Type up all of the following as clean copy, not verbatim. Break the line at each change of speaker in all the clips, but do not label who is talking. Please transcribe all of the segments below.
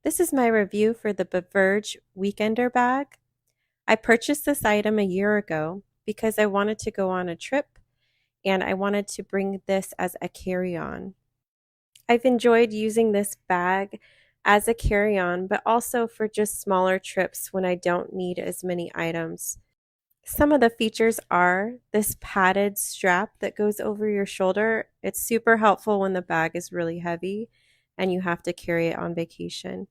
This is my review for the Beige Weekender bag. I purchased this item a year ago because I wanted to go on a trip and I wanted to bring this as a carry-on. I've enjoyed using this bag as a carry-on, but also for just smaller trips when I don't need as many items. Some of the features are this padded strap that goes over your shoulder. It's super helpful when the bag is really heavy and you have to carry it on vacation.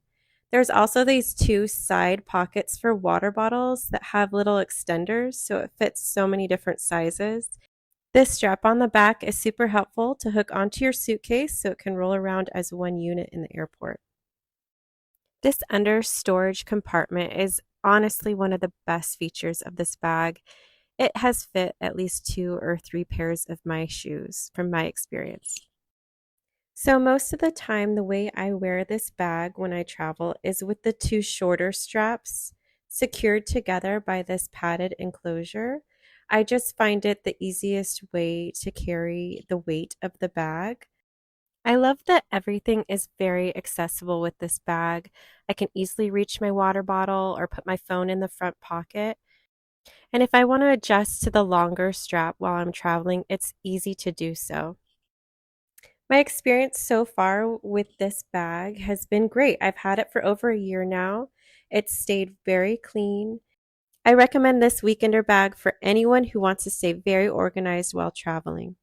There's also these two side pockets for water bottles that have little extenders, so it fits so many different sizes. This strap on the back is super helpful to hook onto your suitcase so it can roll around as one unit in the airport. This under storage compartment is honestly one of the best features of this bag. It has fit at least 2 or 3 pairs of my shoes from my experience. So most of the time, the way I wear this bag when I travel is with the two shorter straps secured together by this padded enclosure. I just find it the easiest way to carry the weight of the bag. I love that everything is very accessible with this bag. I can easily reach my water bottle or put my phone in the front pocket. And if I want to adjust to the longer strap while I'm traveling, it's easy to do so. My experience so far with this bag has been great. I've had it for over a year now. It's stayed very clean. I recommend this weekender bag for anyone who wants to stay very organized while traveling.